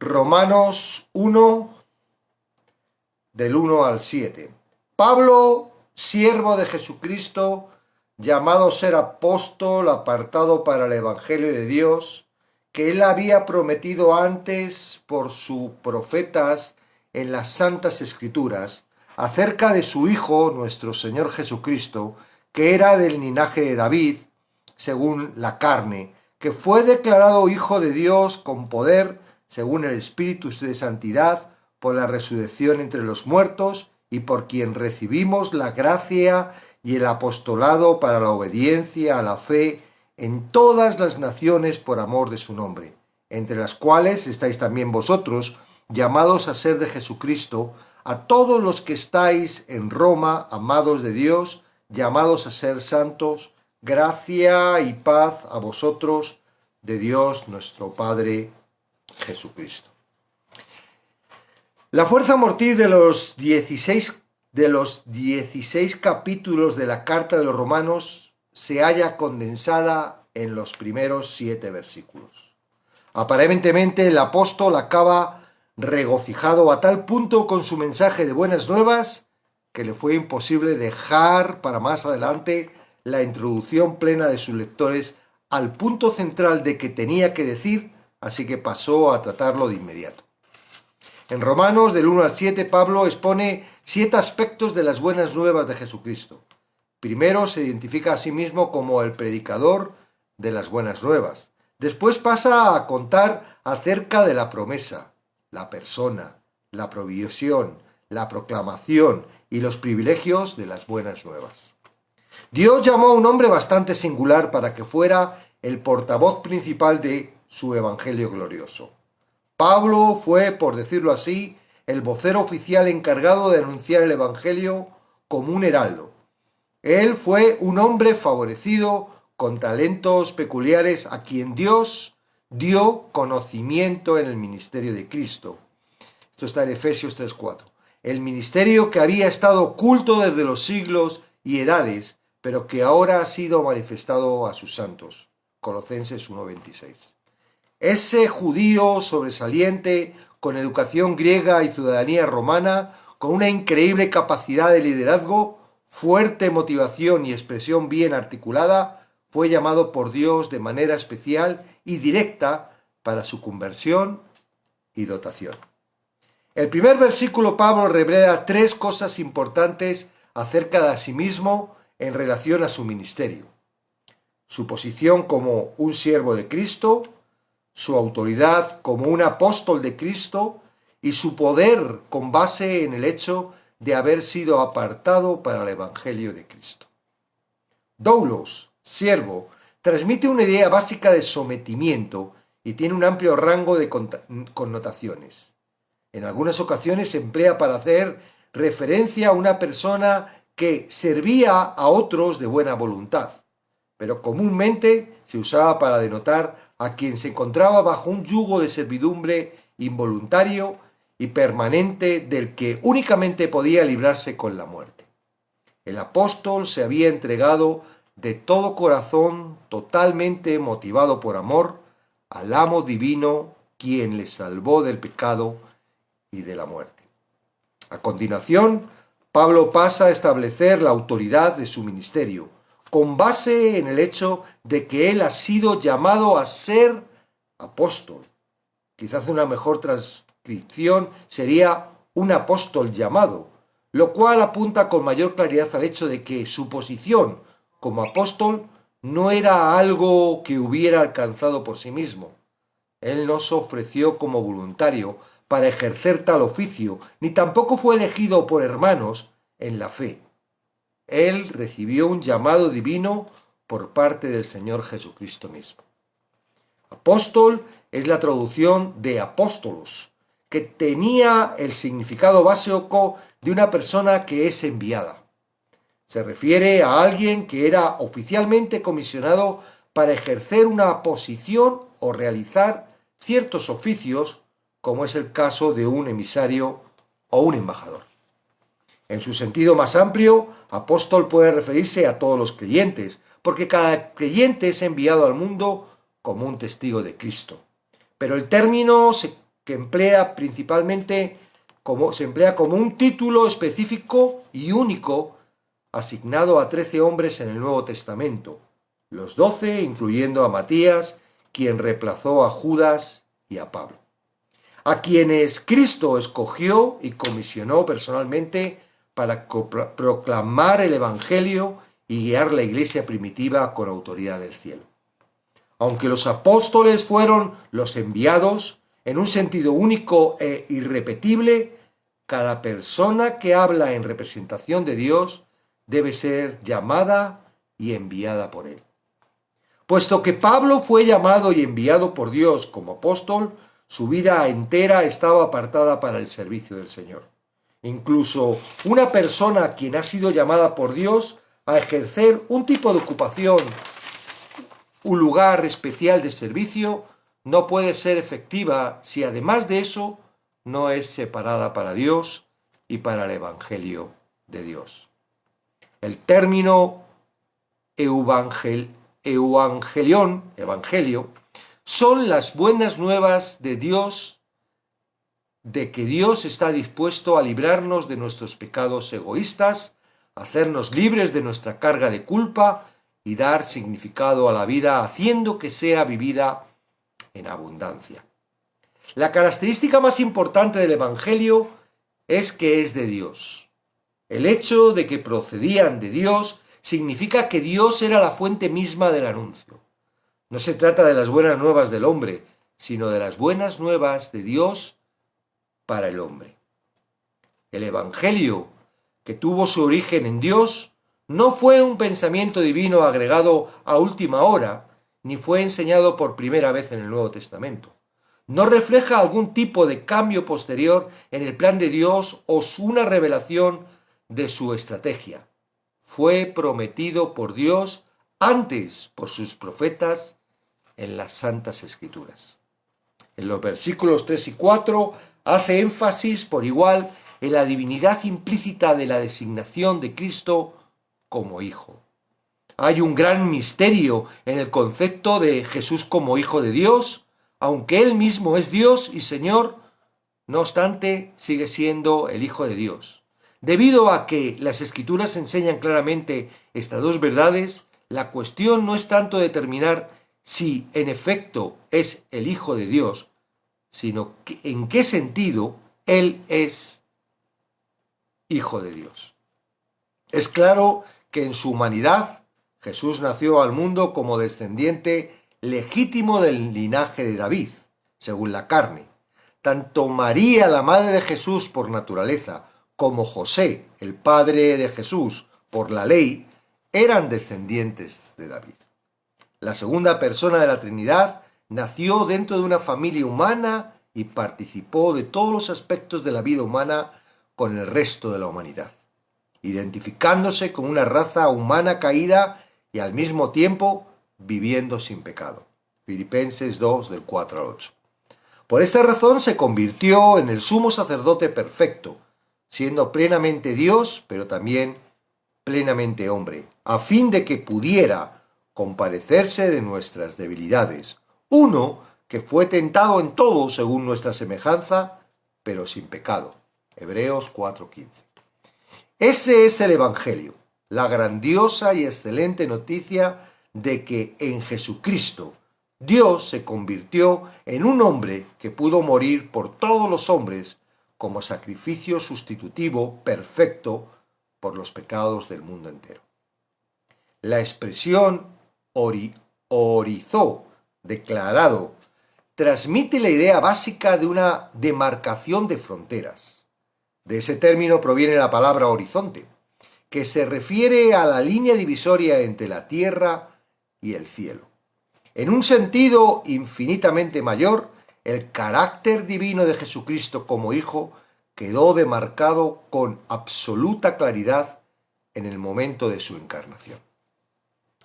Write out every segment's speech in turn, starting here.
Romanos 1, del 1 al 7. Pablo, siervo de Jesucristo, llamado a ser apóstol, apartado para el Evangelio de Dios, que él había prometido antes por sus profetas en las Santas Escrituras, acerca de su Hijo, nuestro Señor Jesucristo, que era del linaje de David, según la carne, que fue declarado Hijo de Dios con poder, según el Espíritu de Santidad, por la resurrección entre los muertos, y por quien recibimos la gracia y el apostolado para la obediencia a la fe en todas las naciones por amor de su nombre, entre las cuales estáis también vosotros, llamados a ser de Jesucristo, a todos los que estáis en Roma, amados de Dios, llamados a ser santos, gracia y paz a vosotros, de Dios nuestro Padre Jesucristo. La fuerza motriz de los 16 capítulos de la Carta de los Romanos se halla condensada en los primeros 7 versículos. Aparentemente el apóstol acaba regocijado a tal punto con su mensaje de buenas nuevas que le fue imposible dejar para más adelante la introducción plena de sus lectores al punto central de que tenía que decir, así que pasó a tratarlo de inmediato. En Romanos, del 1 al 7, Pablo expone 7 aspectos de las buenas nuevas de Jesucristo. Primero, se identifica a sí mismo como el predicador de las buenas nuevas. Después pasa a contar acerca de la promesa, la persona, la provisión, la proclamación y los privilegios de las buenas nuevas. Dios llamó a un hombre bastante singular para que fuera el portavoz principal de su evangelio glorioso. Pablo fue, por decirlo así, el vocero oficial encargado de anunciar el evangelio como un heraldo. Él fue un hombre favorecido con talentos peculiares a quien Dios dio conocimiento en el ministerio de Cristo. Esto está en Efesios 3:4. El ministerio que había estado oculto desde los siglos y edades, pero que ahora ha sido manifestado a sus santos. Colosenses 1:26. Ese judío sobresaliente, con educación griega y ciudadanía romana, con una increíble capacidad de liderazgo, fuerte motivación y expresión bien articulada, fue llamado por Dios de manera especial y directa para su conversión y dotación. El primer versículo, Pablo revela 3 cosas importantes acerca de sí mismo en relación a su ministerio: su posición como un siervo de Cristo, su autoridad como un apóstol de Cristo y su poder con base en el hecho de haber sido apartado para el Evangelio de Cristo. Doulos, siervo, transmite una idea básica de sometimiento y tiene un amplio rango de connotaciones. En algunas ocasiones se emplea para hacer referencia a una persona que servía a otros de buena voluntad, pero comúnmente se usaba para denotar a quien se encontraba bajo un yugo de servidumbre involuntario y permanente del que únicamente podía librarse con la muerte. El apóstol se había entregado de todo corazón, totalmente motivado por amor, al amo divino, quien le salvó del pecado y de la muerte. A continuación, Pablo pasa a establecer la autoridad de su ministerio, con base en el hecho de que él ha sido llamado a ser apóstol. Quizás una mejor transcripción sería un apóstol llamado, lo cual apunta con mayor claridad al hecho de que su posición como apóstol no era algo que hubiera alcanzado por sí mismo. Él no se ofreció como voluntario para ejercer tal oficio, ni tampoco fue elegido por hermanos en la fe. Él recibió un llamado divino por parte del Señor Jesucristo mismo. Apóstol es la traducción de apóstolos, que tenía el significado básico de una persona que es enviada. Se refiere a alguien que era oficialmente comisionado para ejercer una posición o realizar ciertos oficios, como es el caso de un emisario o un embajador. En su sentido más amplio, apóstol puede referirse a todos los creyentes, porque cada creyente es enviado al mundo como un testigo de Cristo. Pero el término se que se emplea como un título específico y único asignado a 13 hombres en el Nuevo Testamento, los 12 incluyendo a Matías, quien reemplazó a Judas y a Pablo, a quienes Cristo escogió y comisionó personalmente para proclamar el Evangelio y guiar la iglesia primitiva con autoridad del cielo. Aunque los apóstoles fueron los enviados, en un sentido único e irrepetible, cada persona que habla en representación de Dios debe ser llamada y enviada por Él. Puesto que Pablo fue llamado y enviado por Dios como apóstol, su vida entera estaba apartada para el servicio del Señor. Incluso una persona quien ha sido llamada por Dios a ejercer un tipo de ocupación, un lugar especial de servicio, no puede ser efectiva si además de eso no es separada para Dios y para el Evangelio de Dios. El término evangelio, son las buenas nuevas de Dios, de que Dios está dispuesto a librarnos de nuestros pecados egoístas, hacernos libres de nuestra carga de culpa y dar significado a la vida, haciendo que sea vivida en abundancia. La característica más importante del Evangelio es que es de Dios. El hecho de que procedían de Dios significa que Dios era la fuente misma del anuncio. No se trata de las buenas nuevas del hombre, sino de las buenas nuevas de Dios para el hombre. El Evangelio, que tuvo su origen en Dios, no fue un pensamiento divino agregado a última hora, ni fue enseñado por primera vez en el Nuevo Testamento. No refleja algún tipo de cambio posterior en el plan de Dios o una revelación de su estrategia. Fue prometido por Dios antes por sus profetas en las Santas Escrituras. En los versículos 3 y 4 hace énfasis por igual en la divinidad implícita de la designación de Cristo como Hijo. Hay un gran misterio en el concepto de Jesús como Hijo de Dios, aunque Él mismo es Dios y Señor, no obstante sigue siendo el Hijo de Dios. Debido a que las Escrituras enseñan claramente estas dos verdades, la cuestión no es tanto determinar si en efecto es el Hijo de Dios, sino en qué sentido Él es Hijo de Dios. Es claro que en su humanidad Jesús nació al mundo como descendiente legítimo del linaje de David, según la carne. Tanto María, la madre de Jesús por naturaleza, como José, el padre de Jesús por la ley, eran descendientes de David. La segunda persona de la Trinidad nació dentro de una familia humana y participó de todos los aspectos de la vida humana con el resto de la humanidad, identificándose con una raza humana caída y al mismo tiempo viviendo sin pecado. Filipenses 2, del 4 al 8. Por esta razón se convirtió en el sumo sacerdote perfecto, siendo plenamente Dios, pero también plenamente hombre, a fin de que pudiera compadecerse de nuestras debilidades. Uno que fue tentado en todo según nuestra semejanza, pero sin pecado. Hebreos 4:15. Ese es el Evangelio, la grandiosa y excelente noticia de que en Jesucristo Dios se convirtió en un hombre que pudo morir por todos los hombres como sacrificio sustitutivo perfecto por los pecados del mundo entero. La expresión horizó, declarado, transmite la idea básica de una demarcación de fronteras. De ese término proviene la palabra horizonte, que se refiere a la línea divisoria entre la tierra y el cielo. En un sentido infinitamente mayor, el carácter divino de Jesucristo como Hijo quedó demarcado con absoluta claridad en el momento de su encarnación.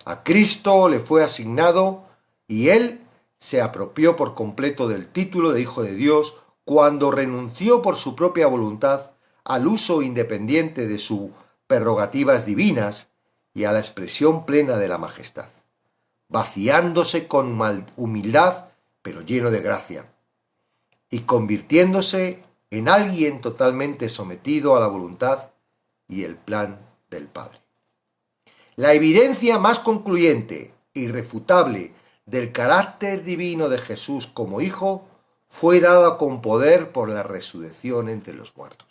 A Cristo le fue asignado y Él se apropió por completo del título de Hijo de Dios cuando renunció por su propia voluntad al uso independiente de sus prerrogativas divinas y a la expresión plena de la majestad, vaciándose con humildad, pero lleno de gracia. y convirtiéndose en alguien totalmente sometido a la voluntad y el plan del Padre. La evidencia más concluyente e irrefutable del carácter divino de Jesús como Hijo fue dada con poder por la resurrección entre los muertos.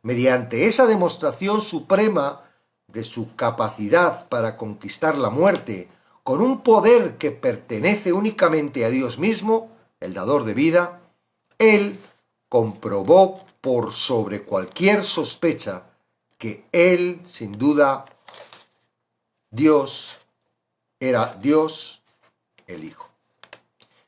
Mediante esa demostración suprema de su capacidad para conquistar la muerte, con un poder que pertenece únicamente a Dios mismo, el dador de vida, Él comprobó por sobre cualquier sospecha que Él, sin duda, Dios, era Dios el Hijo.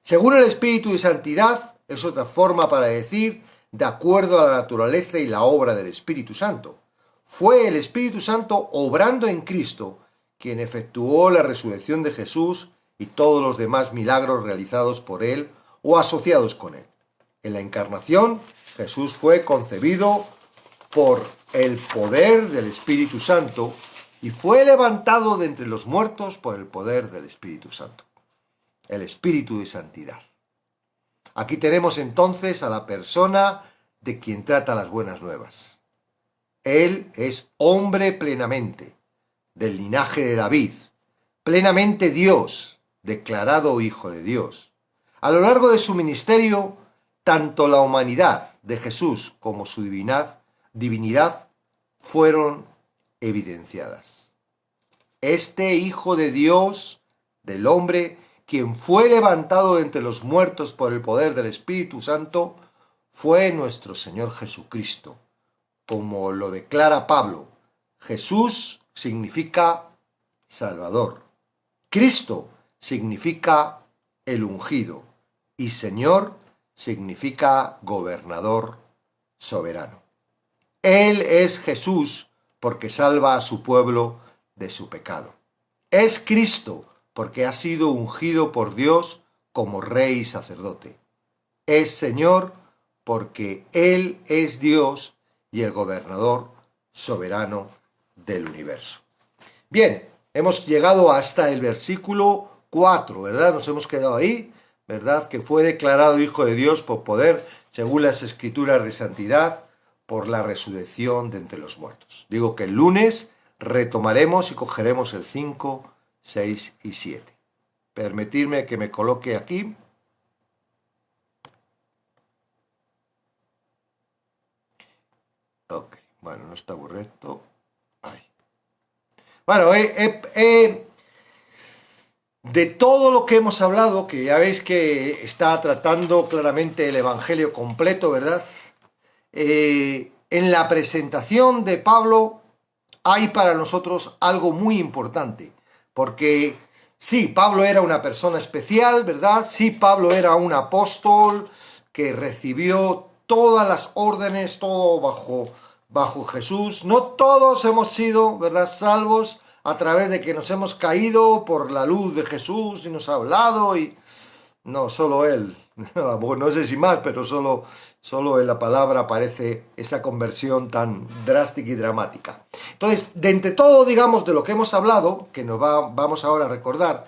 Según el Espíritu de Santidad, es otra forma para decir de acuerdo a la naturaleza y la obra del Espíritu Santo. Fue el Espíritu Santo obrando en Cristo quien efectuó la resurrección de Jesús y todos los demás milagros realizados por Él o asociados con Él. En la encarnación, Jesús fue concebido por el poder del Espíritu Santo y fue levantado de entre los muertos por el poder del Espíritu Santo, el Espíritu de Santidad. Aquí tenemos entonces a la persona de quien trata las buenas nuevas. Él es hombre plenamente, del linaje de David, plenamente Dios, declarado Hijo de Dios. A lo largo de su ministerio, tanto la humanidad de Jesús como su divinidad fueron evidenciadas. Este Hijo de Dios, del hombre, quien fue levantado entre los muertos por el poder del Espíritu Santo, fue nuestro Señor Jesucristo. Como lo declara Pablo, Jesús significa Salvador. Cristo significa el ungido y Señor significa gobernador soberano. Él es Jesús porque salva a su pueblo de su pecado. Es Cristo porque ha sido ungido por Dios como rey y sacerdote. Es Señor porque Él es Dios y el gobernador soberano del universo. Bien, hemos llegado hasta el versículo 4, ¿verdad? Nos hemos quedado ahí, ¿verdad? Que fue declarado Hijo de Dios por poder, según las Escrituras de santidad, por la resurrección de entre los muertos. Digo que el lunes retomaremos y cogeremos el 5, 6 y 7. Permitidme que me coloque aquí. Ok, bueno, no está correcto. Ahí. Bueno, de todo lo que hemos hablado, que ya veis que está tratando claramente el Evangelio completo, ¿verdad? En la presentación de Pablo hay para nosotros algo muy importante, porque sí, Pablo era una persona especial, ¿verdad? Sí, Pablo era un apóstol que recibió todas las órdenes, todo bajo Jesús. No todos hemos sido, ¿verdad?, salvos a través de que nos hemos caído por la luz de Jesús y nos ha hablado y... No, solo él. No sé si más, pero solo en la palabra aparece esa conversión tan drástica y dramática. Entonces, de entre todo, digamos, de lo que hemos hablado, que vamos ahora a recordar,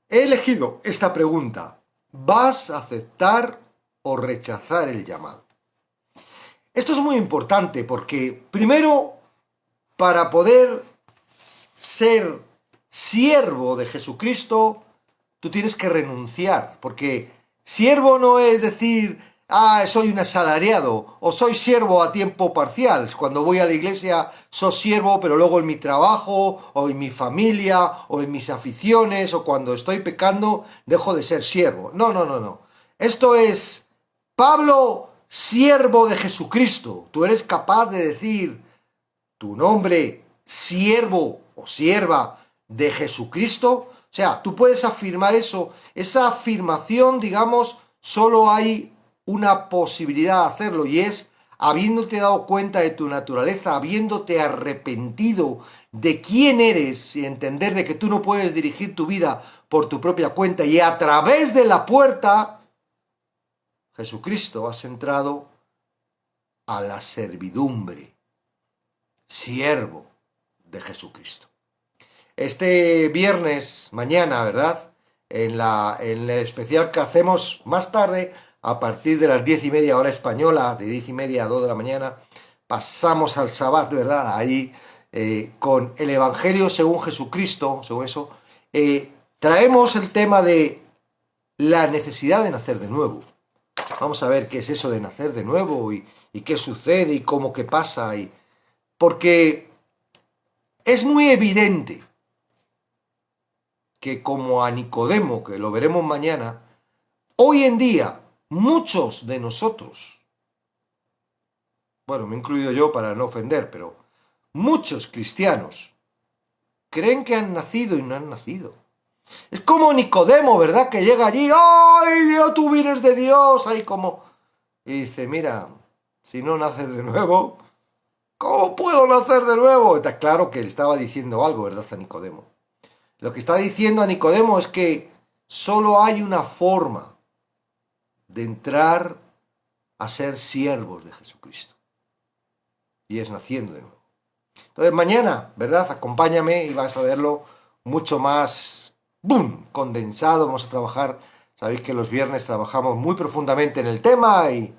he elegido esta pregunta. ¿Vas a aceptar o rechazar el llamado? Esto es muy importante porque, primero, para poder ser siervo de Jesucristo, tú tienes que renunciar, porque siervo no es decir, soy un asalariado, o soy siervo a tiempo parcial. Cuando voy a la iglesia soy siervo, pero luego en mi trabajo, o en mi familia, o en mis aficiones, o cuando estoy pecando, dejo de ser siervo. No. Esto es, Pablo, siervo de Jesucristo. Tú eres capaz de decir tu nombre, siervo o sierva de Jesucristo. O sea, tú puedes afirmar eso. Esa afirmación, digamos, solo hay una posibilidad de hacerlo y es habiéndote dado cuenta de tu naturaleza, habiéndote arrepentido de quién eres y entender de que tú no puedes dirigir tu vida por tu propia cuenta y a través de la puerta, Jesucristo, has entrado a la servidumbre, siervo de Jesucristo. Este viernes, mañana, ¿verdad? En el especial que hacemos más tarde, a partir de las 10:30 hora española, de 10:30 a 2 de la mañana, pasamos al Sabbat, ¿verdad? Ahí con el Evangelio según Jesucristo, según eso, traemos el tema de la necesidad de nacer de nuevo. Vamos a ver qué es eso de nacer de nuevo y qué sucede y cómo qué pasa. Porque es muy evidente que como a Nicodemo, que lo veremos mañana, hoy en día muchos de nosotros, bueno, me he incluido yo para no ofender, pero muchos cristianos creen que han nacido y no han nacido. Es como Nicodemo, ¿verdad? Que llega allí, ¡ay, Dios, tú vienes de Dios! Ahí como... Y dice, mira, si no naces de nuevo, ¿cómo puedo nacer de nuevo? Está claro que le estaba diciendo algo, ¿verdad? A Nicodemo. Lo que está diciendo a Nicodemo es que solo hay una forma de entrar a ser siervos de Jesucristo. Y es naciendo de nuevo. Entonces mañana, ¿verdad? Acompáñame y vas a verlo mucho más, ¡boom!, condensado. Vamos a trabajar, sabéis que los viernes trabajamos muy profundamente en el tema y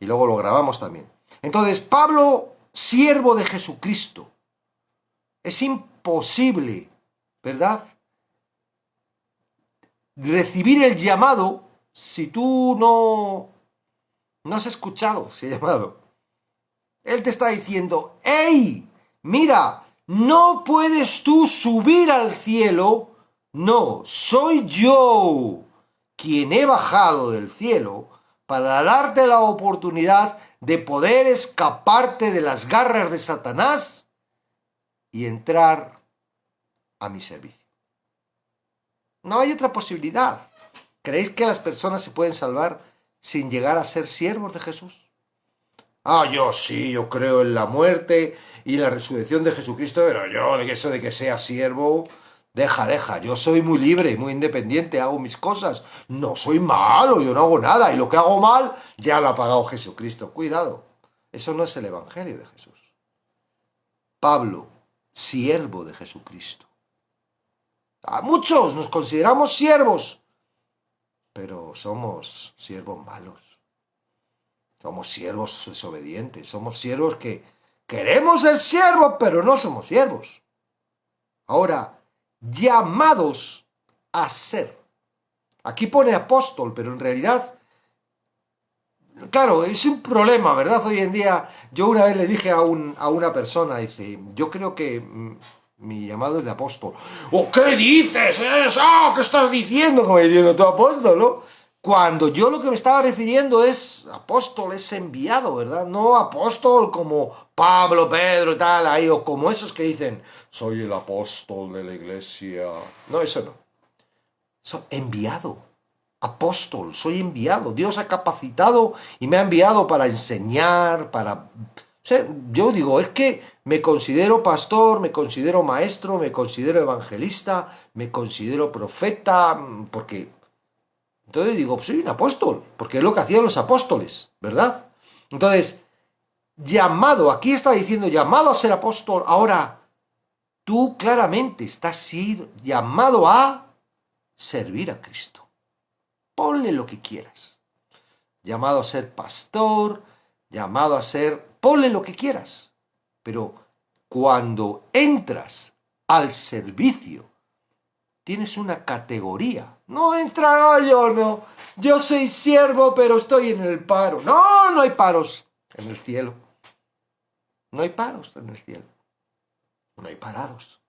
luego lo grabamos también. Entonces, Pablo, siervo de Jesucristo, es imposible, ¿verdad?, recibir el llamado si tú no has escuchado ese llamado. Él te está diciendo, ¡hey! Mira, no puedes tú subir al cielo. No, soy yo quien he bajado del cielo para darte la oportunidad de poder escaparte de las garras de Satanás y entrar a mi servicio. No hay otra posibilidad. ¿Creéis que las personas se pueden salvar sin llegar a ser siervos de Jesús? Ah, yo sí, yo creo en la muerte y la resurrección de Jesucristo, pero yo, eso de que sea siervo, deja, yo soy muy libre, muy independiente, hago mis cosas, no soy malo, yo no hago nada, y lo que hago mal ya lo ha pagado Jesucristo. Cuidado, eso no es el Evangelio de Jesús. Pablo, siervo de Jesucristo. A muchos nos consideramos siervos, pero somos siervos malos. Somos siervos desobedientes, somos siervos que queremos ser siervos, pero no somos siervos. Ahora, llamados a ser. Aquí pone apóstol, pero en realidad, claro, es un problema, ¿verdad? Hoy en día, yo una vez le dije a una persona, dice, yo creo que mi llamado es de apóstol. ¿O qué dices eso? ¿Qué estás diciendo? Como diciendo tu apóstol, ¿no? Cuando yo lo que me estaba refiriendo es apóstol, es enviado, ¿verdad? No apóstol como Pablo, Pedro y tal, ahí, o como esos que dicen, soy el apóstol de la iglesia. No, eso no. Soy enviado, apóstol, soy enviado. Dios ha capacitado y me ha enviado para enseñar, para... O sea, yo digo, es que me considero pastor, me considero maestro, me considero evangelista, me considero profeta, porque... Entonces digo, pues soy un apóstol, porque es lo que hacían los apóstoles, ¿verdad? Entonces, llamado, aquí está diciendo llamado a ser apóstol, ahora tú claramente estás sido llamado a servir a Cristo. Ponle lo que quieras. Llamado a ser pastor, llamado a ser... Ponle lo que quieras. Pero cuando entras al servicio, tienes una categoría. No entra, yo no. Yo soy siervo, pero estoy en el paro. No, no hay paros en el cielo. No hay paros en el cielo. No hay parados.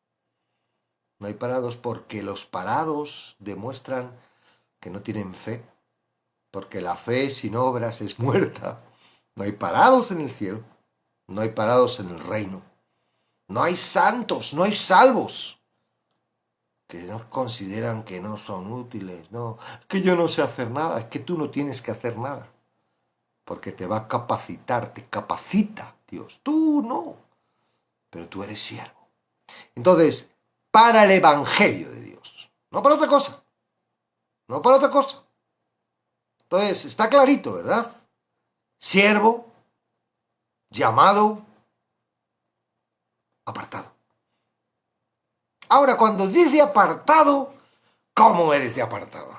No hay parados porque los parados demuestran que no tienen fe. Porque la fe sin obras es muerta. No hay parados en el cielo. No hay parados en el reino. No hay santos, no hay salvos que no consideran que no son útiles, no, es que yo no sé hacer nada, es que tú no tienes que hacer nada, porque te va a capacitar, te capacita Dios, tú no, pero tú eres siervo. Entonces, para el Evangelio de Dios, no para otra cosa, no para otra cosa. Entonces, está clarito, ¿verdad? Siervo, llamado, apartado. Ahora, cuando dice apartado, ¿cómo eres de apartado?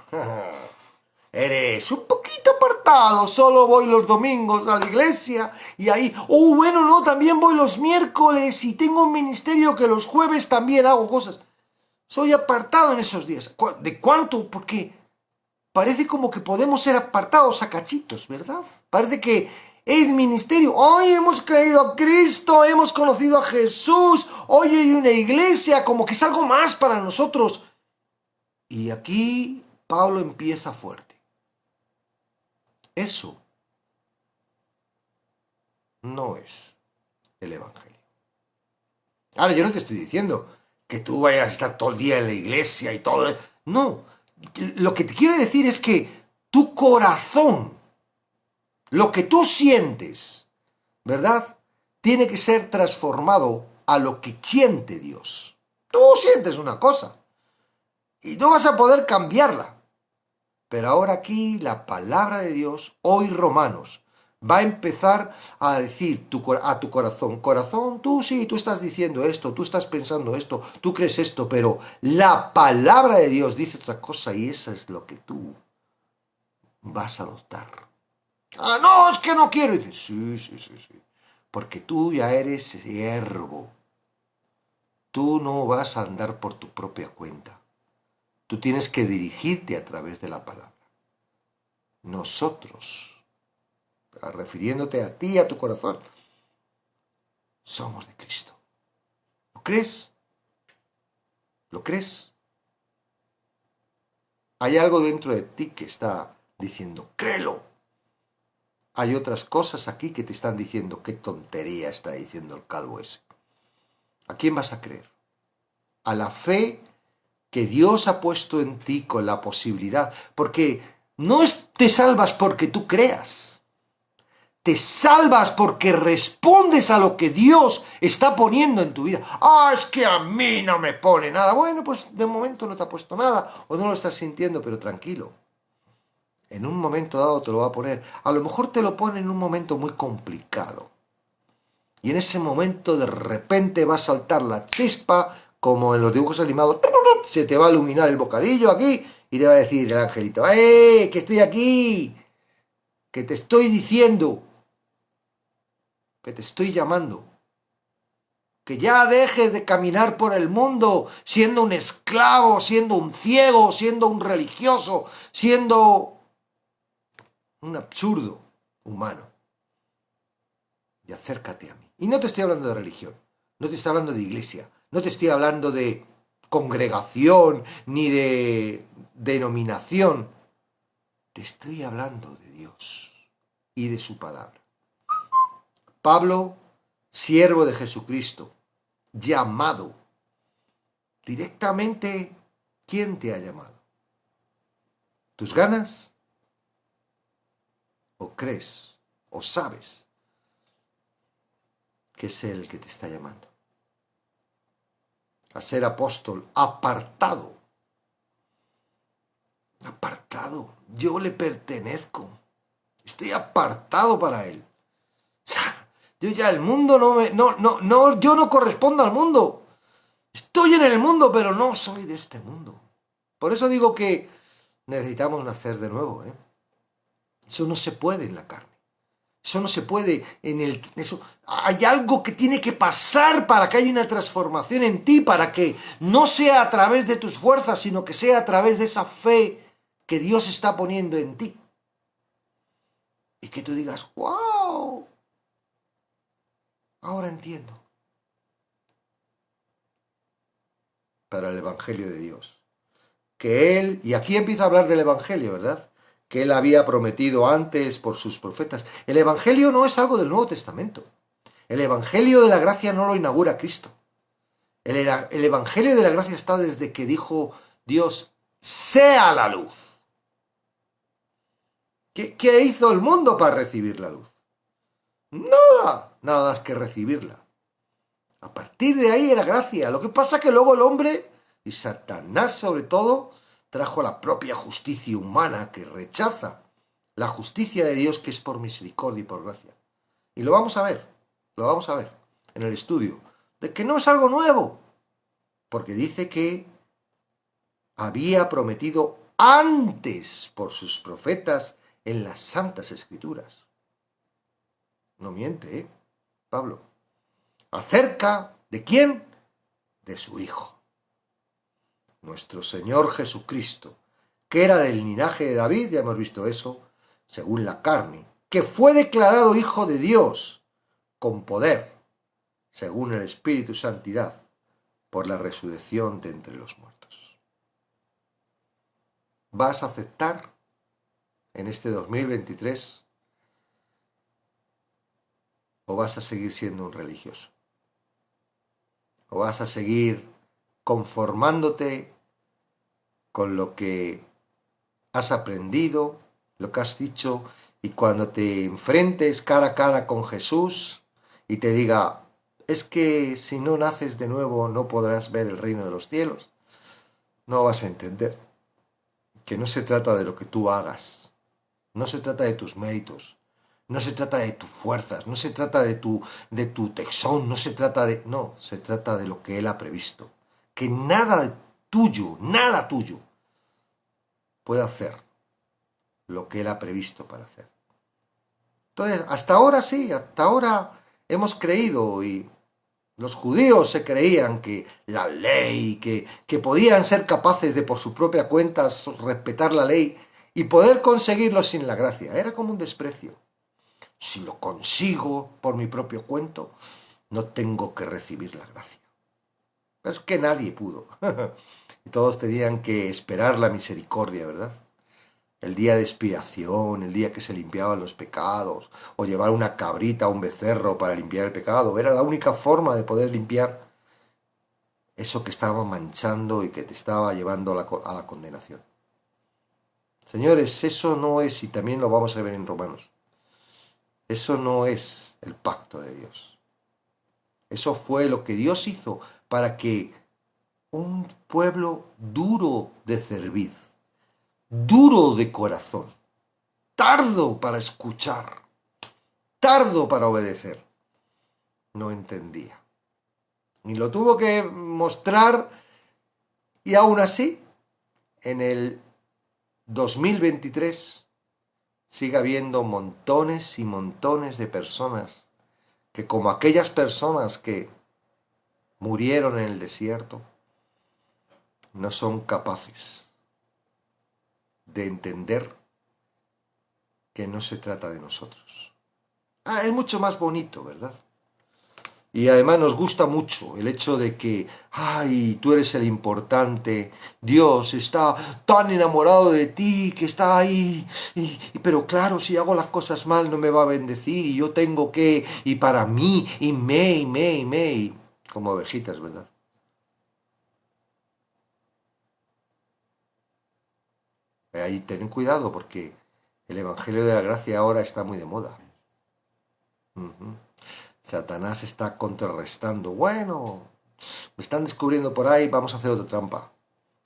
Eres un poquito apartado, solo voy los domingos a la iglesia y ahí, oh, bueno, no, también voy los miércoles y tengo un ministerio que los jueves también hago cosas. Soy apartado en esos días. ¿De cuánto? Porque parece como que podemos ser apartados a cachitos, ¿verdad? Parece que el ministerio, hoy hemos creído a Cristo, hemos conocido a Jesús, hoy hay una iglesia, como que es algo más para nosotros. Y aquí Pablo empieza fuerte. Eso no es el Evangelio. Ahora, yo no te estoy diciendo que tú vayas a estar todo el día en la iglesia y todo. No, lo que te quiero decir es que tu corazón, lo que tú sientes, ¿verdad? Tiene que ser transformado a lo que siente Dios. Tú sientes una cosa y no vas a poder cambiarla. Pero ahora aquí la palabra de Dios, hoy Romanos, va a empezar a decir a tu corazón, corazón, tú sí, tú estás diciendo esto, tú estás pensando esto, tú crees esto, pero la palabra de Dios dice otra cosa y eso es lo que tú vas a adoptar. Ah, no, es que no quiero. Y dices, sí, sí, sí, sí. Porque tú ya eres siervo. Tú no vas a andar por tu propia cuenta. Tú tienes que dirigirte a través de la palabra. Nosotros, refiriéndote a ti, a tu corazón, somos de Cristo. ¿Lo crees? ¿Lo crees? Hay algo dentro de ti que está diciendo, créelo. Hay otras cosas aquí que te están diciendo, qué tontería está diciendo el calvo ese. ¿A quién vas a creer? A la fe que Dios ha puesto en ti con la posibilidad, porque no te salvas porque tú creas, te salvas porque respondes a lo que Dios está poniendo en tu vida. Ah, es que a mí no me pone nada. Bueno, pues de momento no te ha puesto nada o no lo estás sintiendo, pero tranquilo. En un momento dado te lo va a poner. A lo mejor te lo pone en un momento muy complicado. Y en ese momento de repente va a saltar la chispa, como en los dibujos animados, se te va a iluminar el bocadillo aquí y te va a decir el angelito, que estoy aquí, que te estoy diciendo, que te estoy llamando, que ya dejes de caminar por el mundo siendo un esclavo, siendo un ciego, siendo un religioso, siendo un absurdo humano. Y acércate a mí. Y no te estoy hablando de religión, no te estoy hablando de iglesia, no te estoy hablando de congregación ni de denominación. Te estoy hablando de Dios y de su palabra. Pablo, siervo de Jesucristo, llamado directamente, ¿quién te ha llamado? ¿Tus ganas? ¿O crees? ¿O sabes que es Él que te está llamando? A ser apóstol, apartado. Apartado. Yo le pertenezco. Estoy apartado para Él. O sea, yo ya el mundo yo no correspondo al mundo. Estoy en el mundo, pero no soy de este mundo. Por eso digo que necesitamos nacer de nuevo, ¿eh? Eso no se puede en la carne. Eso no se puede eso. Hay algo que tiene que pasar para que haya una transformación en ti, para que no sea a través de tus fuerzas, sino que sea a través de esa fe que Dios está poniendo en ti. Y que tú digas, wow, ahora entiendo. Para el Evangelio de Dios. Que Él, y aquí empieza a hablar del Evangelio, ¿verdad? Que Él había prometido antes por sus profetas. El Evangelio no es algo del Nuevo Testamento. El Evangelio de la gracia no lo inaugura Cristo. El Evangelio de la gracia está desde que dijo Dios, sea la luz. ¿Qué hizo el mundo para recibir la luz? Nada, nada más que recibirla. A partir de ahí era gracia. Lo que pasa es que luego el hombre, y Satanás sobre todo, trajo la propia justicia humana que rechaza la justicia de Dios que es por misericordia y por gracia. Y lo vamos a ver en el estudio, de que no es algo nuevo, porque dice que había prometido antes por sus profetas en las santas escrituras. No miente, Pablo. ¿Acerca de quién? De su Hijo, nuestro Señor Jesucristo, que era del linaje de David, ya hemos visto eso, según la carne, que fue declarado Hijo de Dios, con poder, según el Espíritu y Santidad, por la resurrección de entre los muertos. ¿Vas a aceptar en este 2023 o vas a seguir siendo un religioso? ¿O vas a seguir conformándote con lo que has aprendido, lo que has dicho, y cuando te enfrentes cara a cara con Jesús y te diga, es que si no naces de nuevo no podrás ver el reino de los cielos? No vas a entender que no se trata de lo que tú hagas, no se trata de tus méritos, no se trata de tus fuerzas, no se trata de tu tesón, no se trata de... No, se trata de lo que Él ha previsto. Que nada tuyo, puede hacer lo que Él ha previsto para hacer. Entonces, hasta ahora sí, hasta ahora hemos creído, y los judíos se creían que la ley, que podían ser capaces de por su propia cuenta respetar la ley y poder conseguirlo sin la gracia. Era como un desprecio. Si lo consigo por mi propio cuento, no tengo que recibir la gracia. Pero es que nadie pudo. Y todos tenían que esperar la misericordia, ¿verdad? El día de expiación, el día que se limpiaban los pecados, o llevar una cabrita, un becerro para limpiar el pecado. Era la única forma de poder limpiar eso que estaba manchando y que te estaba llevando a la condenación. Señores, eso no es, y también lo vamos a ver en Romanos, eso no es el pacto de Dios. Eso fue lo que Dios hizo para que un pueblo duro de cerviz, duro de corazón, tardo para escuchar, tardo para obedecer, no entendía. Y lo tuvo que mostrar, y aún así, en el 2023 sigue habiendo montones y montones de personas que, como aquellas personas que murieron en el desierto, no son capaces de entender que no se trata de nosotros. Es mucho más bonito, ¿verdad? Y además nos gusta mucho el hecho de que, ay, tú eres el importante, Dios está tan enamorado de ti que está ahí, pero claro, si hago las cosas mal no me va a bendecir y yo tengo que, y para mí, y como ovejitas, ¿verdad? Ahí ten cuidado porque el Evangelio de la Gracia ahora está muy de moda. Ujú. Satanás está contrarrestando. Bueno, me están descubriendo por ahí, vamos a hacer otra trampa.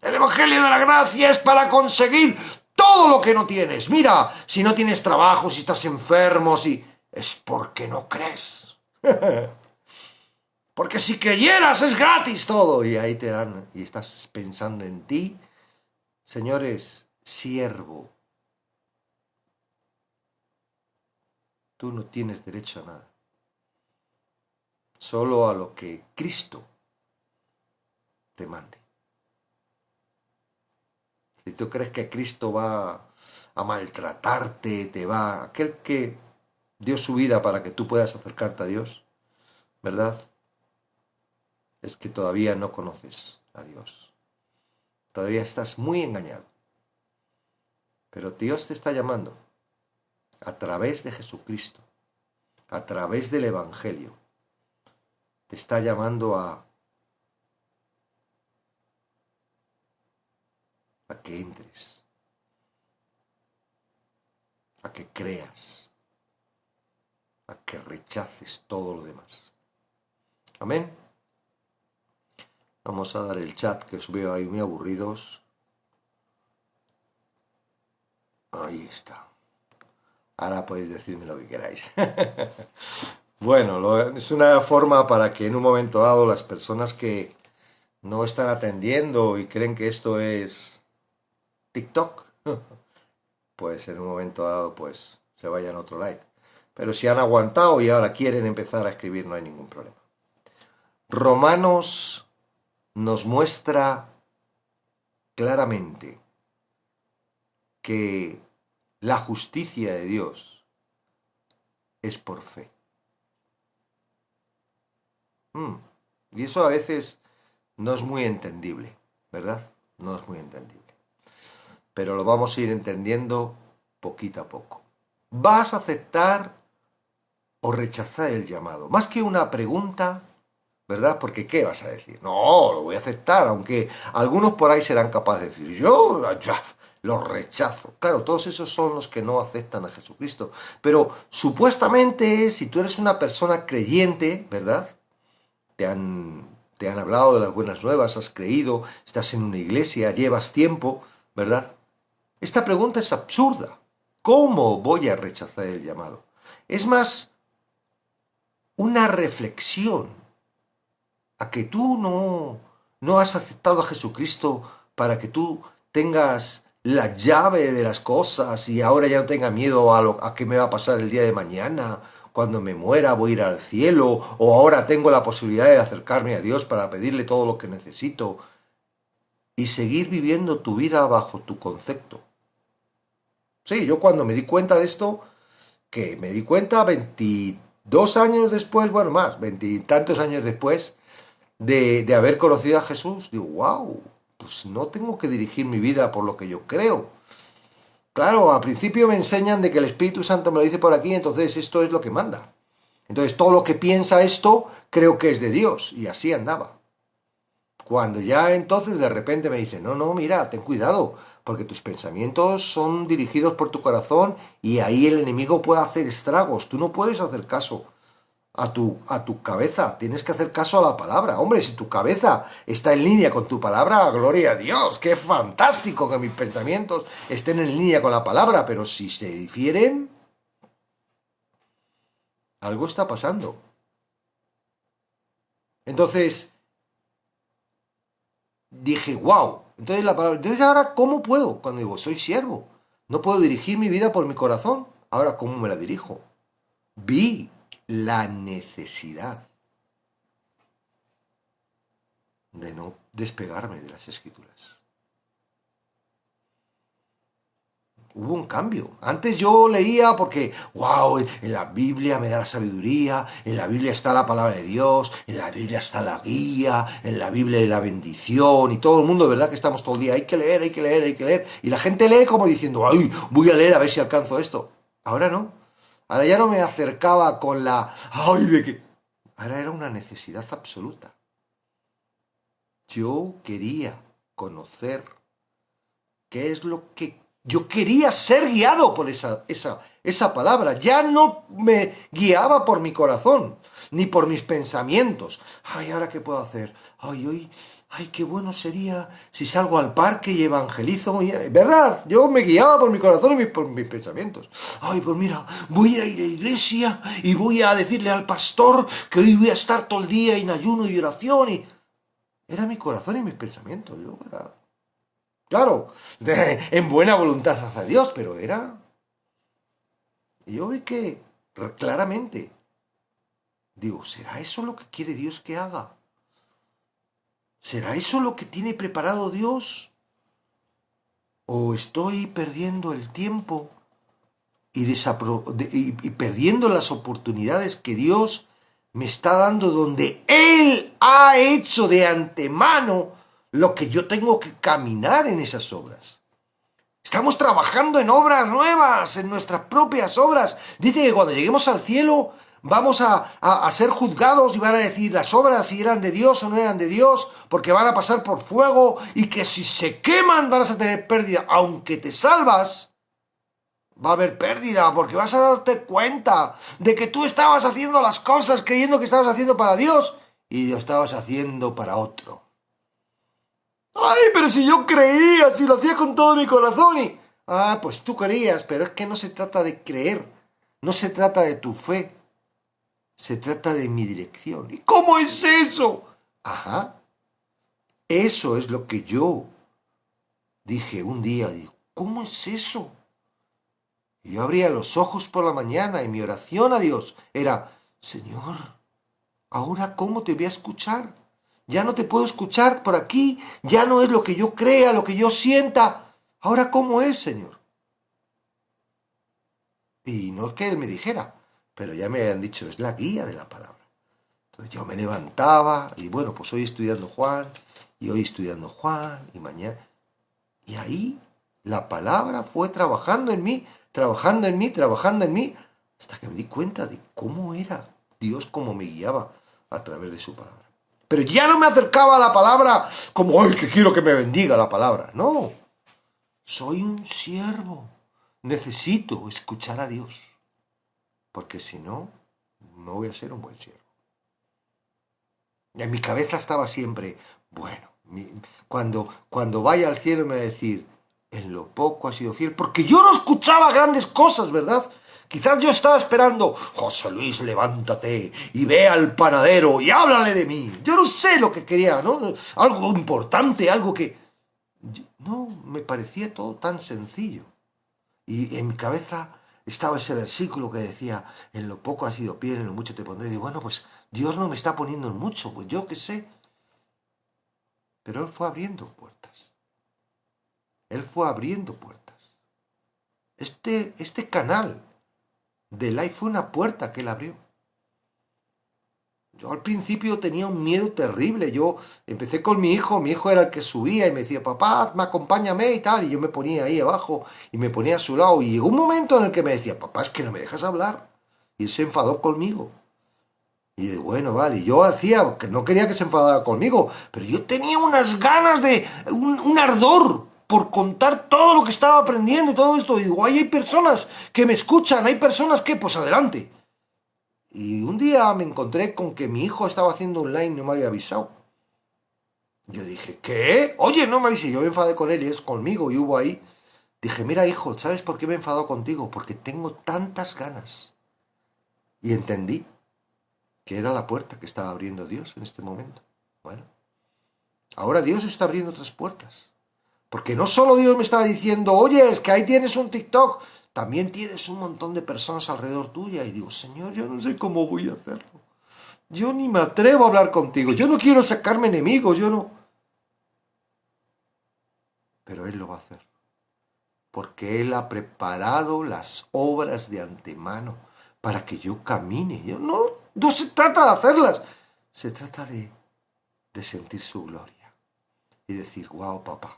El Evangelio de la Gracia es para conseguir todo lo que no tienes. Mira, si no tienes trabajo, si estás enfermo, si... es porque no crees. Porque si creyeras es gratis todo. Y ahí te dan, y estás pensando en ti. Señores, siervo, tú no tienes derecho a nada. Solo a lo que Cristo te mande. Si tú crees que Cristo va a maltratarte, aquel que dio su vida para que tú puedas acercarte a Dios, ¿verdad? Es que todavía no conoces a Dios. Todavía estás muy engañado. Pero Dios te está llamando a través de Jesucristo, a través del Evangelio. Te está llamando a que entres, a que creas, a que rechaces todo lo demás. Amén. Vamos a dar el chat, que os veo ahí muy aburridos. Ahí está. Ahora podéis decirme lo que queráis. Bueno, es una forma para que en un momento dado las personas que no están atendiendo y creen que esto es TikTok, pues en un momento dado pues se vayan a otro like. Pero si han aguantado y ahora quieren empezar a escribir, no hay ningún problema. Romanos nos muestra claramente que la justicia de Dios es por fe. Y eso a veces no es muy entendible, ¿verdad? No es muy entendible. Pero lo vamos a ir entendiendo poquito a poco. ¿Vas a aceptar o rechazar el llamado? Más que una pregunta, ¿verdad? Porque ¿qué vas a decir? No, lo voy a aceptar, aunque algunos por ahí serán capaces de decir, yo lo rechazo. Claro, todos esos son los que no aceptan a Jesucristo. Pero supuestamente, si tú eres una persona creyente, ¿verdad? Te han hablado de las buenas nuevas, has creído, estás en una iglesia, llevas tiempo, ¿verdad? Esta pregunta es absurda. ¿Cómo voy a rechazar el llamado? Es más una reflexión a que tú no has aceptado a Jesucristo para que tú tengas la llave de las cosas y ahora ya no tenga miedo a qué me va a pasar el día de mañana, cuando me muera voy a ir al cielo, o ahora tengo la posibilidad de acercarme a Dios para pedirle todo lo que necesito y seguir viviendo tu vida bajo tu concepto. Sí, yo cuando me di cuenta de esto, que me di cuenta 22 años después, bueno, más, 20 y tantos años después de haber conocido a Jesús, digo, wow, pues no tengo que dirigir mi vida por lo que yo creo. Claro, al principio me enseñan de que el Espíritu Santo me lo dice por aquí, entonces esto es lo que manda. Entonces todo lo que piensa esto, creo que es de Dios, y así andaba. Cuando ya entonces de repente me dice, no, mira, ten cuidado, porque tus pensamientos son dirigidos por tu corazón y ahí el enemigo puede hacer estragos. Tú no puedes hacer caso a tu cabeza, tienes que hacer caso a la palabra. Hombre, si tu cabeza está en línea con tu palabra, gloria a Dios, qué fantástico que mis pensamientos estén en línea con la palabra, pero si se difieren, algo está pasando. Entonces dije, wow, entonces la palabra, entonces ahora, ¿cómo puedo? Cuando digo, soy siervo, no puedo dirigir mi vida por mi corazón, ahora, ¿cómo me la dirijo? Vi la necesidad de no despegarme de las escrituras. Hubo un cambio. Antes yo leía porque, wow, en la Biblia me da la sabiduría, en la Biblia está la palabra de Dios, en la Biblia está la guía, en la Biblia hay la bendición y todo el mundo, ¿verdad? Que estamos todo el día, hay que leer, hay que leer, hay que leer. Y la gente lee como diciendo, ay, voy a leer a ver si alcanzo esto. Ahora no. Ahora ya no me acercaba con la, ay, de que... Ahora era una necesidad absoluta. Yo quería conocer qué es lo que yo quería ser guiado por esa palabra. Ya no me guiaba por mi corazón, ni por mis pensamientos. Ay, ¿ahora qué puedo hacer? Ay, hoy, ay, qué bueno sería si salgo al parque y evangelizo. ¿Verdad? Yo me guiaba por mi corazón y por mis pensamientos. Ay, pues mira, voy a ir a la iglesia y voy a decirle al pastor que hoy voy a estar todo el día en ayuno y oración. Y era mi corazón y mis pensamientos. Yo era... Claro, en buena voluntad hacia Dios, pero era... Y yo vi que claramente, digo, ¿será eso lo que quiere Dios que haga? ¿Será eso lo que tiene preparado Dios? ¿O estoy perdiendo el tiempo y perdiendo las oportunidades que Dios me está dando donde Él ha hecho de antemano lo que yo tengo que caminar en esas obras? Estamos trabajando en obras nuevas, en nuestras propias obras. Dice que cuando lleguemos al cielo vamos a ser juzgados y van a decir las obras si eran de Dios o no eran de Dios, porque van a pasar por fuego y que si se queman vas a tener pérdida. Aunque te salvas, va a haber pérdida porque vas a darte cuenta de que tú estabas haciendo las cosas creyendo que estabas haciendo para Dios y lo estabas haciendo para otro. Ay, pero si yo creía, si lo hacía con todo mi corazón y... Ah, pues tú creías, pero es que no se trata de creer, no se trata de tu fe, se trata de mi dirección. ¿Y cómo es eso? Ajá, eso es lo que yo Dije un día, digo, ¿cómo es eso? Y yo abría los ojos por la mañana y mi oración a Dios era, Señor, ¿ahora cómo te voy a escuchar? Ya no te puedo escuchar por aquí, ya no es lo que yo crea, lo que yo sienta. ¿Ahora cómo es, Señor? Y no es que Él me dijera, pero ya me habían dicho, es la guía de la palabra. Entonces yo me levantaba y bueno, pues hoy estudiando Juan, y hoy estudiando Juan, y mañana. Y ahí la palabra fue trabajando en mí, trabajando en mí, trabajando en mí, hasta que me di cuenta de cómo era Dios, cómo me guiaba a través de su palabra. Pero ya no me acercaba a la palabra como, ¡ay, que quiero que me bendiga la palabra! No, soy un siervo. Necesito escuchar a Dios, porque si no, no voy a ser un buen siervo. Y en mi cabeza estaba siempre, bueno, cuando vaya al cielo me va a decir, en lo poco has sido fiel, porque yo no escuchaba grandes cosas, ¿verdad? Quizás yo estaba esperando, José Luis, levántate y ve al panadero y háblale de mí. Yo no sé lo que quería, ¿no? Algo importante, algo que... No, me parecía todo tan sencillo. Y en mi cabeza estaba ese versículo que decía, en lo poco has sido fiel, en lo mucho te pondré. Y digo, bueno, pues Dios no me está poniendo en mucho, pues yo qué sé. Pero Él fue abriendo puertas. Él fue abriendo puertas. Este canal de Life fue una puerta que Él abrió. Yo al principio tenía un miedo terrible. Yo empecé con mi hijo era el que subía y me decía, papá, acompáñame y tal. Y yo me ponía ahí abajo y me ponía a su lado. Y llegó un momento en el que me decía, papá, es que no me dejas hablar. Y él se enfadó conmigo. Y de bueno, vale, yo hacía, que no quería que se enfadara conmigo, pero yo tenía unas ganas de, un ardor por contar todo lo que estaba aprendiendo y todo esto. Y digo, ay, hay personas que me escuchan, hay personas que, pues adelante. Y un día me encontré con que mi hijo estaba haciendo online y no me había avisado. Yo dije, ¿qué? Oye, no me avisé. Yo me enfadé con él y es conmigo y hubo ahí. Dije, mira, hijo, ¿sabes por qué me he enfadado contigo? Porque tengo tantas ganas. Y entendí que era la puerta que estaba abriendo Dios en este momento. Bueno, ahora Dios está abriendo otras puertas. Porque no solo Dios me estaba diciendo, oye, es que ahí tienes un TikTok, también tienes un montón de personas alrededor tuya. Y digo, Señor, yo no sé cómo voy a hacerlo. Yo ni me atrevo a hablar contigo. Yo no quiero sacarme enemigos, yo no. Pero Él lo va a hacer. Porque Él ha preparado las obras de antemano para que yo camine. Yo no se trata de hacerlas. Se trata de sentir su gloria. Y decir, wow, papá,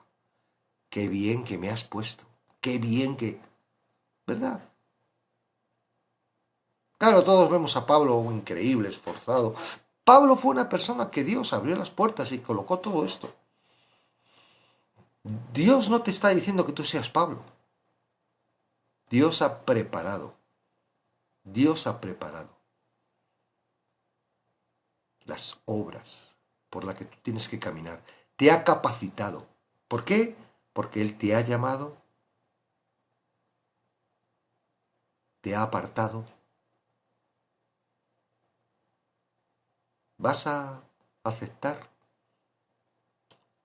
qué bien que me has puesto. Qué bien que... ¿Verdad? Claro, todos vemos a Pablo increíble, esforzado. Pablo fue una persona que Dios abrió las puertas y colocó todo esto. Dios no te está diciendo que tú seas Pablo. Dios ha preparado. Dios ha preparado las obras por las que tú tienes que caminar. Te ha capacitado. ¿Por qué? Porque Él te ha llamado, te ha apartado. ¿Vas a aceptar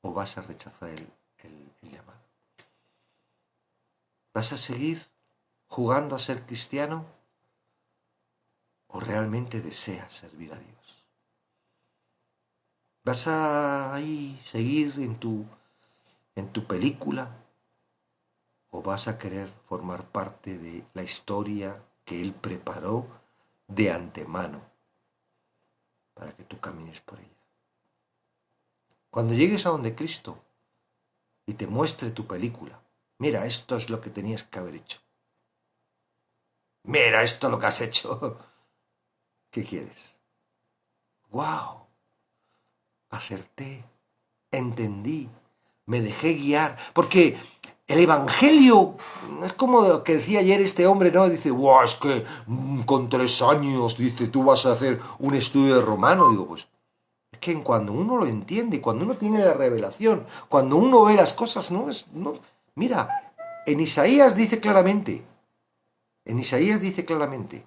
o vas a rechazar el llamado? ¿Vas a seguir jugando a ser cristiano o realmente deseas servir a Dios? ¿Vas a ahí seguir en tu película o vas a querer formar parte de la historia que Él preparó de antemano para que tú camines por ella? Cuando llegues a donde Cristo y te muestre tu película, mira, esto es lo que tenías que haber hecho. Mira, esto es lo que has hecho. ¿Qué quieres? ¡Wow! Acerté, entendí, me dejé guiar, porque el Evangelio es como lo que decía ayer este hombre, ¿no? Dice, wow, es que con 3 años, dice, tú vas a hacer un estudio de romano. Digo, pues es que cuando uno lo entiende, cuando uno tiene la revelación, cuando uno ve las cosas, no es... No, mira, en Isaías dice claramente, en Isaías dice claramente,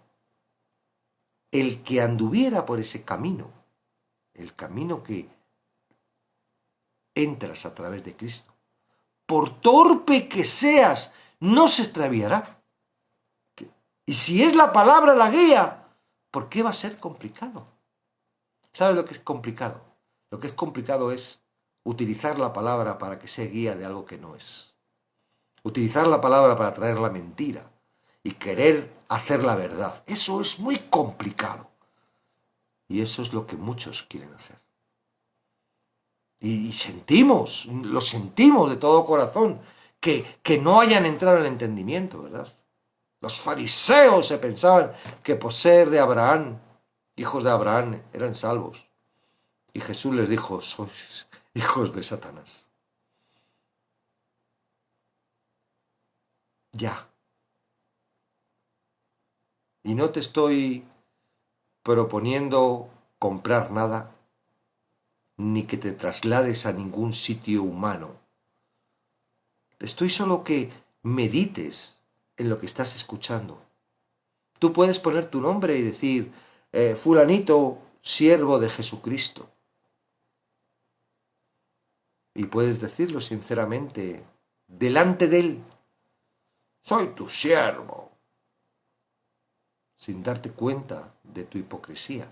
el que anduviera por ese camino, el camino que entras a través de Cristo, por torpe que seas, no se extraviará. Y si es la palabra la guía, ¿por qué va a ser complicado? ¿Sabes lo que es complicado? Lo que es complicado es utilizar la palabra para que sea guía de algo que no es. Utilizar la palabra para traer la mentira y querer hacer la verdad. Eso es muy complicado. Y eso es lo que muchos quieren hacer. Y sentimos, lo sentimos de todo corazón, que no hayan entrado en el entendimiento, ¿verdad? Los fariseos se pensaban que por ser de Abraham, hijos de Abraham, eran salvos. Y Jesús les dijo, sois hijos de Satanás. Ya. Y no te estoy proponiendo comprar nada, ni que te traslades a ningún sitio humano. Estoy solo que medites en lo que estás escuchando. Tú puedes poner tu nombre y decir, fulanito, siervo de Jesucristo. Y puedes decirlo sinceramente, delante de él, soy tu siervo, sin darte cuenta de tu hipocresía.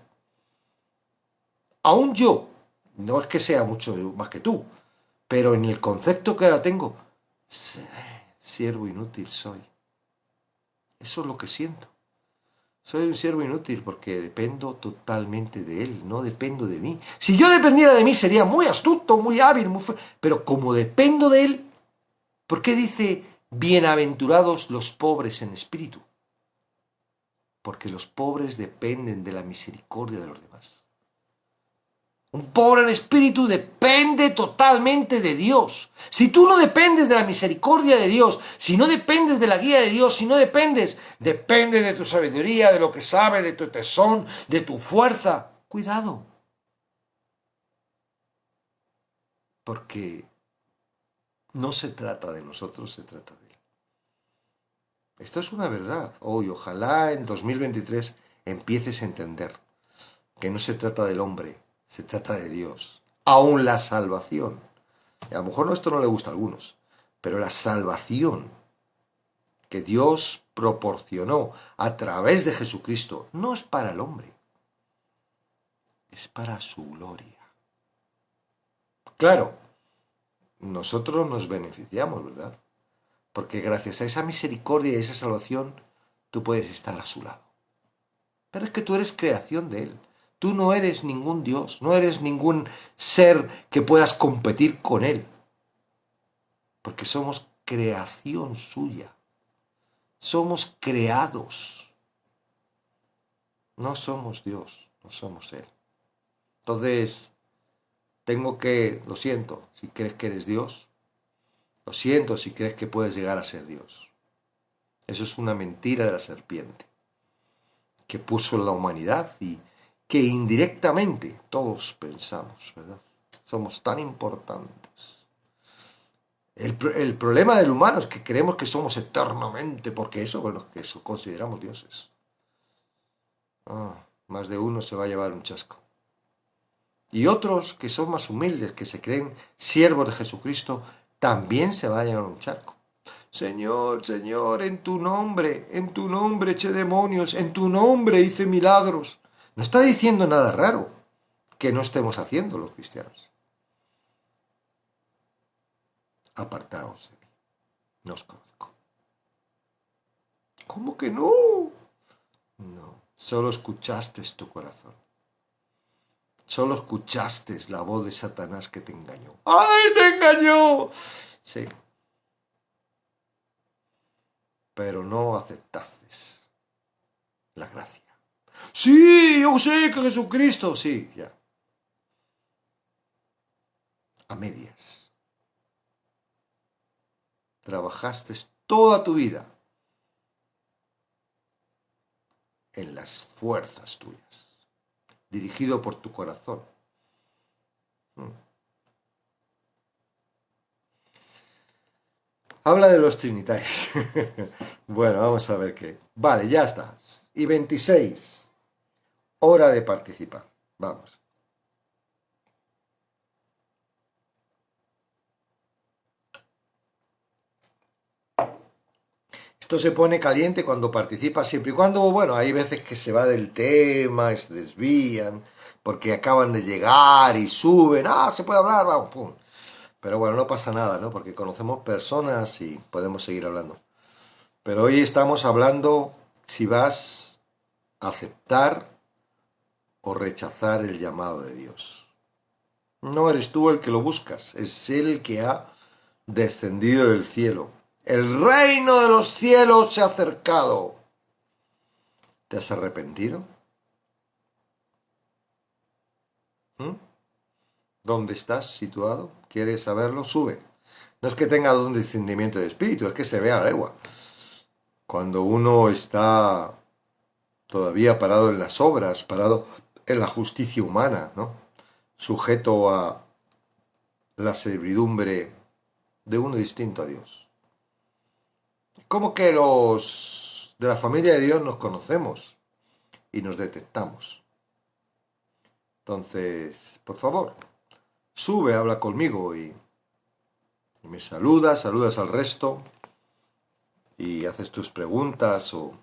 Aún yo, no es que sea mucho más que tú, pero en el concepto que ahora tengo, siervo inútil soy. Eso es lo que siento. Soy un siervo inútil porque dependo totalmente de él, no dependo de mí. Si yo dependiera de mí sería muy astuto, muy hábil, pero como dependo de él, ¿por qué dice bienaventurados los pobres en espíritu? Porque los pobres dependen de la misericordia de los demás. Un pobre en espíritu depende totalmente de Dios. Si tú no dependes de la misericordia de Dios, si no dependes de la guía de Dios, si no dependes, depende de tu sabiduría, de lo que sabes, de tu tesón, de tu fuerza. Cuidado. Porque no se trata de nosotros, se trata de Él. Esto es una verdad. Hoy, ojalá en 2023 empieces a entender que no se trata del hombre, se trata de Dios. Aún la salvación. Y a lo mejor esto no le gusta a algunos, pero la salvación que Dios proporcionó a través de Jesucristo no es para el hombre, es para su gloria. Claro, nosotros nos beneficiamos, ¿verdad? Porque gracias a esa misericordia y a esa salvación, tú puedes estar a su lado. Pero es que tú eres creación de Él. Tú no eres ningún Dios, no eres ningún ser que puedas competir con Él. Porque somos creación suya. Somos creados. No somos Dios, no somos Él. Entonces, lo siento, si crees que eres Dios, lo siento si crees que puedes llegar a ser Dios. Eso es una mentira de la serpiente que puso en la humanidad y que indirectamente todos pensamos, ¿verdad? Somos tan importantes. El problema del humano es que creemos que somos eternamente, porque eso, bueno, que eso consideramos dioses. Más de uno se va a llevar un chasco. Y otros que son más humildes, que se creen siervos de Jesucristo, también se van a llevar un chasco. Señor, Señor, en tu nombre eché demonios, en tu nombre hice milagros. No está diciendo nada raro que no estemos haciendo los cristianos. Apartaos de mí, no os conozco. ¿Cómo que no? No, solo escuchaste tu corazón. Solo escuchaste la voz de Satanás que te engañó. ¡Ay, te engañó! Sí. Pero no aceptaste la gracia. Sí, yo sé que Jesucristo, sí, ya. A medias. Trabajaste toda tu vida en las fuerzas tuyas, dirigido por tu corazón. Habla de los trinitarios. Bueno, vamos a ver qué. Vale, ya está. Y 26. Hora de participar. Vamos. Esto se pone caliente cuando participa, siempre y cuando, bueno, hay veces que se va del tema y se desvían porque acaban de llegar y suben, se puede hablar, vamos, pum. Pero bueno, no pasa nada, ¿no? Porque conocemos personas y podemos seguir hablando. Pero hoy estamos hablando si vas a aceptar o rechazar el llamado de Dios. No eres tú el que lo buscas, es Él el que ha descendido del cielo. El reino de los cielos se ha acercado. ¿Te has arrepentido? ¿Mm? ¿Dónde estás situado? ¿Quieres saberlo? Sube. No es que tenga un discernimiento de espíritu, es que se ve a la legua. Cuando uno está todavía parado en las obras, parado en la justicia humana, ¿no? Sujeto a la servidumbre de uno distinto a Dios. Como que los de la familia de Dios nos conocemos y nos detectamos. Entonces, por favor, sube, habla conmigo y me saludas al resto y haces tus preguntas o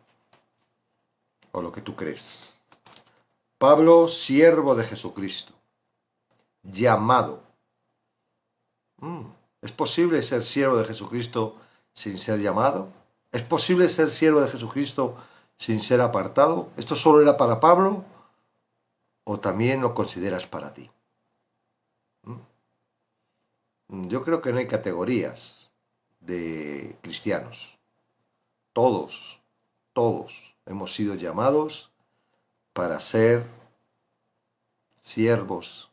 lo que tú crees. Pablo, siervo de Jesucristo, llamado. ¿Es posible ser siervo de Jesucristo sin ser llamado? ¿Es posible ser siervo de Jesucristo sin ser apartado? ¿Esto solo era para Pablo o también lo consideras para ti? Yo creo que no hay categorías de cristianos. Todos hemos sido llamados para ser siervos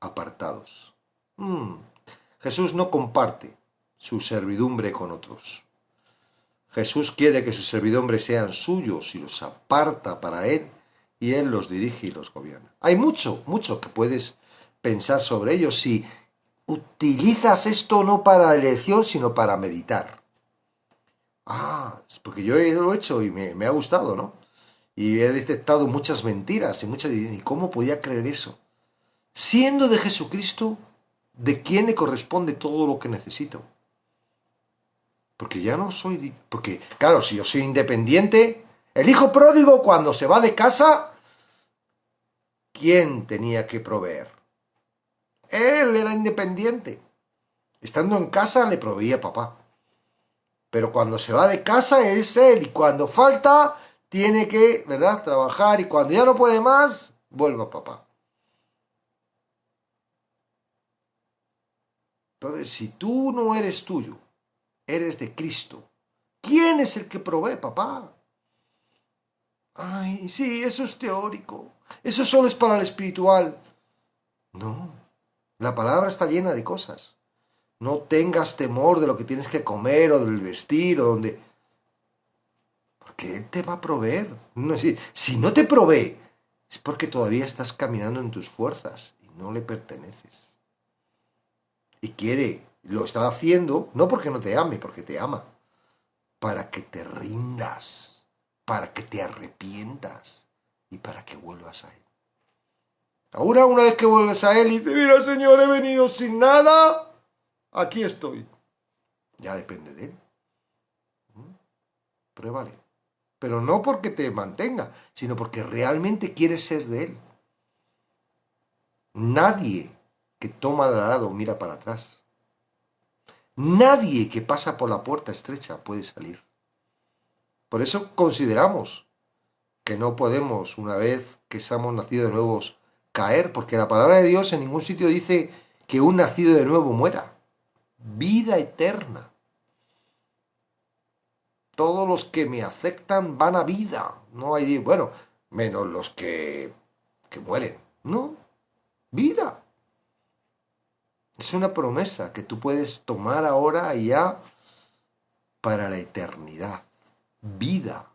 apartados. Jesús no comparte su servidumbre con otros. Jesús quiere que sus servidumbre sean suyos y los aparta para Él y Él los dirige y los gobierna. Hay mucho que puedes pensar sobre ello si utilizas esto no para elección sino para meditar. Es porque yo lo he hecho y me ha gustado, ¿no? Y he detectado muchas mentiras ¿Y cómo podía creer eso? Siendo de Jesucristo, ¿de quién le corresponde todo lo que necesito? Porque ya no soy... Porque, claro, si yo soy independiente, el hijo pródigo cuando se va de casa, ¿quién tenía que proveer? Él era independiente. Estando en casa le proveía papá. Pero cuando se va de casa es él. Y cuando falta, tiene que, ¿verdad?, trabajar. Y cuando ya no puede más, vuelve a papá. Entonces, si tú no eres tuyo, eres de Cristo, ¿quién es el que provee, papá? Ay, sí, eso es teórico. Eso solo es para el espiritual. No, la palabra está llena de cosas. No tengas temor de lo que tienes que comer o del vestir o donde... Porque Él te va a proveer. No, si no te provee, es porque todavía estás caminando en tus fuerzas y no le perteneces. Y lo está haciendo, no porque no te ame, porque te ama. Para que te rindas, para que te arrepientas y para que vuelvas a Él. Ahora, una vez que vuelves a Él y dices, mira, Señor, he venido sin nada, aquí estoy. Ya depende de Él. Pruébale. Pero no porque te mantenga, sino porque realmente quieres ser de Él. Nadie que toma el arado mira para atrás. Nadie que pasa por la puerta estrecha puede salir. Por eso consideramos que no podemos, una vez que seamos nacidos de nuevos, caer, porque la palabra de Dios en ningún sitio dice que un nacido de nuevo muera. Vida eterna. Todos los que me aceptan van a vida. No hay, bueno, menos los que mueren. No, vida. Es una promesa que tú puedes tomar ahora y ya para la eternidad. Vida.